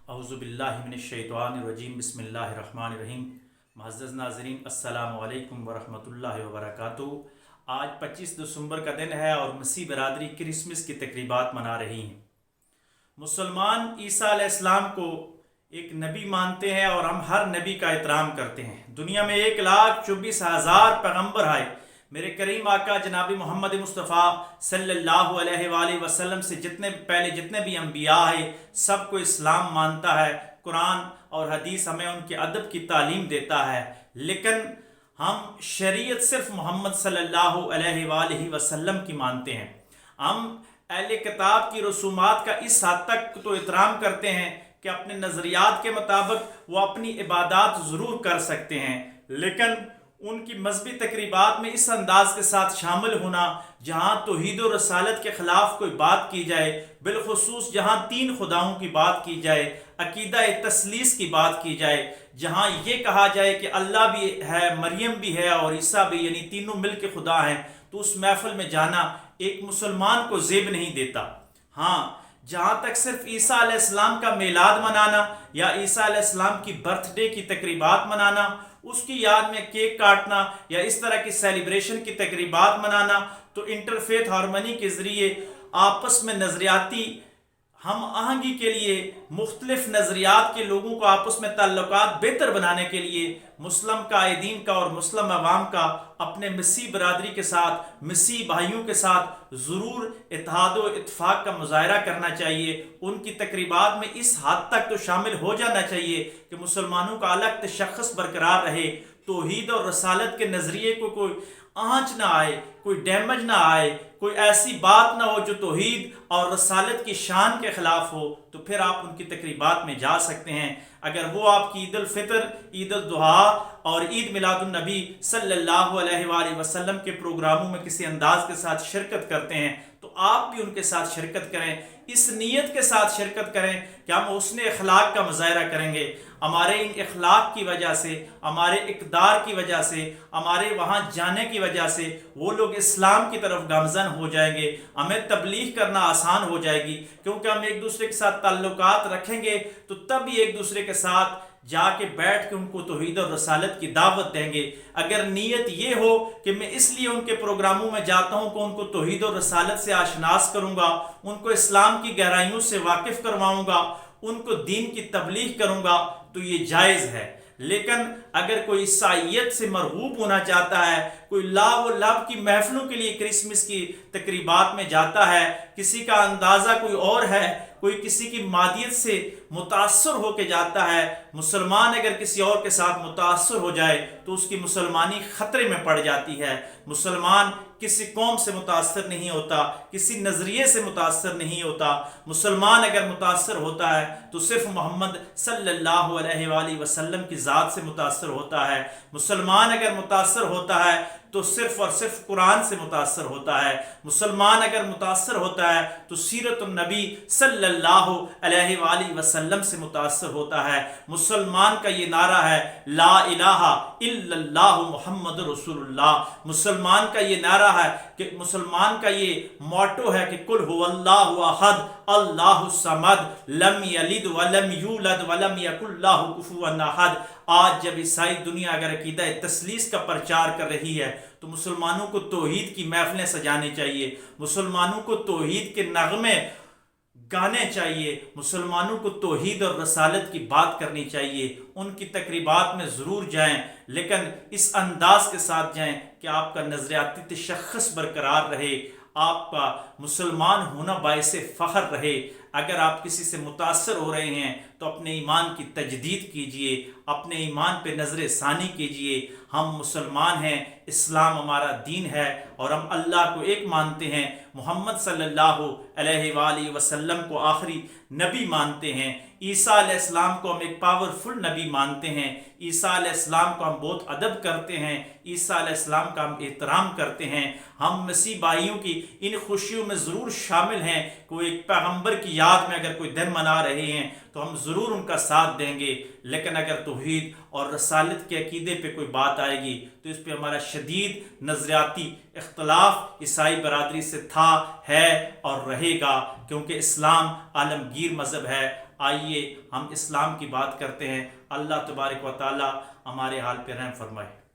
अऊज़ुबिल्लाहिमिनश्शैतानिर्रजीम बिस्मिल्लाहिर्रहमानिर्रहीम। मुअज़्ज़ज़ नाज़रीन, अस्सलामु अलैकुम वरहमतुल्लाहि वबरकातुहू। आज 25 दिसंबर का दिन है और मसीह बरादरी क्रिसमस की तकरीबात मना रही हैं। मुसलमान ईसा अलैहिस्सलाम को एक नबी मानते हैं और हम हर नबी का एहतराम करते हैं। दुनिया में 1,24,000 पैगम्बर आए। मेरे करीम आका जनाब मोहम्मद मुस्तफ़ा सल्लल्लाहु अलैहि वसल्लम से जितने भी अम्बिया आए, सबको इस्लाम मानता है। कुरान और हदीस हमें उनके अदब की तालीम देता है, लेकिन हम शरीयत सिर्फ मोहम्मद सल्लल्लाहु अलैहि वसल्लम की मानते हैं। हम अहले किताब की रसूमात का इस हद तक तो एहतराम करते हैं कि अपने नज़रियात के मुताबिक वो अपनी इबादत ज़रूर कर सकते हैं, लेकिन उनकी मजहबी तकरीबात में इस अंदाज के साथ शामिल होना जहाँ तौहीद और रसालत के ख़िलाफ़ कोई बात की जाए, बिलखुसूस जहाँ 3 खुदाओं की बात की जाए, अकीदा तस्लीस की बात की जाए, जहाँ ये कहा जाए कि अल्लाह भी है, मरियम भी है और ईसा भी, यानी तीनों मिल के खुदा हैं, तो उस महफिल में जाना एक मुसलमान को ज़ेब नहीं देता। हाँ, जहाँ तक सिर्फ ईसा अलैहिस्सलाम का मिलाद मनाना या ईसा अलैहिस्सलाम की बर्थडे की तकरीबात मनाना, उसकी याद में केक काटना या इस तरह की सेलिब्रेशन की तकरीबात मनाना, तो इंटरफेथ हारमनी के ज़रिए आपस में नज़रियाती हम आहंगी के लिए मुख्तलिफ नज़रियात के लोगों को आपस में ताल्लुकात बेहतर बनाने के लिए मुस्लिम कायदीन का और मुस्लिम अवाम का अपने मसीह बरादरी के साथ, मसीह भाइयों के साथ ज़रूर इत्तेहाद व इत्तफ़ाक़ का मुज़ाहरा करना चाहिए। उनकी तकरीबात में इस हद तक तो शामिल हो जाना चाहिए कि मुसलमानों का अलग तशख़्ख़ुस बरकरार रहे, तौहीद और रसालत के नज़रिए को कोई आँच ना आए, कोई डैमेज ना आए, कोई ऐसी बात ना हो जो तौहीद और रसालत की शान के ख़िलाफ़ हो, तो फिर आप उनकी तकरीबात में जा सकते हैं। अगर वो आपकी ईद उल फितर, ईद उल दुहा और ईद मिलादुन नबी सल्लल्लाहु अलैहि वसल्लम के प्रोग्रामों में किसी अंदाज के साथ शिरकत करते हैं, तो आप भी उनके साथ शिरकत करें। इस नीयत के साथ शिरकत करें कि हम हुस्न अखलाक का मुज़ाहरा करेंगे। हमारे इन अखलाक की वजह से, हमारे इक़दार की वजह से, हमारे वहाँ जाने की वजह से वो लोग इस्लाम की तरफ गामज़न हो जाएंगे, हमें तबलीग करना आसान हो जाएगी, क्योंकि हम एक दूसरे के साथ ताल्लुकात रखेंगे तो तब ही एक दूसरे के साथ जाके बैठ के उनको तौहीद और रसालत की दावत देंगे। अगर नीयत ये हो कि मैं इसलिए उनके प्रोग्रामों में जाता हूँ कि उनको तौहीद और रसालत से आशनास करूँगा, उनको इस्लाम की गहराइयों से वाकिफ़ करवाऊँगा, उनको दीन की तबलीग करूँगा, तो ये जायज़ है। लेकिन अगर कोई ईसाइयत से मरगूब होना चाहता है, कोई लाभ व लाभ की महफिलों के लिए क्रिसमस की तकरीबात में जाता है, किसी का अंदाज़ा कोई और है, कोई किसी की मादियत से मुतासर होकर जाता है, मुसलमान अगर किसी और के साथ मुतासर हो जाए तो उसकी मुसलमानी ख़तरे में पड़ जाती है। मुसलमान किसी कौम से मुतासर नहीं होता, किसी नज़रिए से मुतासर नहीं होता। मुसलमान अगर मुतासर होता है तो सिर्फ मोहम्मद सल्लल्लाहु अलैहि वसल्लम की ज़ात से मुतासर होता है। मुसलमान अगर मुतासर होता है तो सिर्फ और सिर्फ कुरान से मुतासर होता है। मुसलमान अगर मुतासर होता है तो सीरत नबी सल्लल्लाहु अलैहि वसल्लम से मुतासर होता है। मुसलमान का ये नारा है, ला इलाहा इल्लल्लाहु मुहम्मद रसूलुल्लाह। मुसलमान का ये नारा है कि मुसलमान का ये मोटो है कि कुल हुवल्लाहु अहद अल्लाहु समद लम यलिद वलम यूलद वलम यकुल लहू कुफुवन अहद। आज जब ईसाई दुनिया अगर अकीदा तस्लीस का प्रचार कर रही है तो मुसलमानों को तौहीद की महफिलें सजानी चाहिए, मुसलमानों को तौहीद के नगमे गाने चाहिए, मुसलमानों को तौहीद और रसालत की बात करनी चाहिए। उनकी तकरीबात में ज़रूर जाएं, लेकिन इस अंदाज के साथ जाएं कि आपका नज़रियाती तशख़्ख़ुस बरकरार रहे, आपका मुसलमान होना बाइसे फ़ख्र रहे। अगर आप किसी से मुतासर हो रहे हैं तो अपने ईमान की तजदीद कीजिए, अपने ईमान पे नज़र सानी कीजिए। हम मुसलमान हैं, इस्लाम हमारा दीन है और हम अल्लाह को एक मानते हैं, मोहम्मद सल्लल्लाहु अलैहि वसल्लम को आखिरी नबी मानते हैं, ईसा अलैहिस्सलाम को हम एक पावरफुल नबी मानते हैं, ईसा अलैहिस्सलाम को हम बहुत अदब करते हैं, ईसा अलैहिस्सलाम का हम एहतराम करते हैं। हम मसीह भाइयों की इन खुशियों में ज़रूर शामिल हैं। कोई एक पैगम्बर की याद में अगर कोई दिन मना रहे हैं तो हम ज़रूर उनका साथ देंगे, लेकिन अगर तौहीद और रसालत के अकीदे पे कोई बात आएगी तो इस पे हमारा शदीद नज़रियाती इख्तलाफ ईसाई बरादरी से था, है और रहेगा, क्योंकि इस्लाम आलमगीर मज़हब है। آئیے ہم اسلام کی بات کرتے ہیں۔ اللہ تبارک و تعالی ہمارے حال پہ رحم فرمائے۔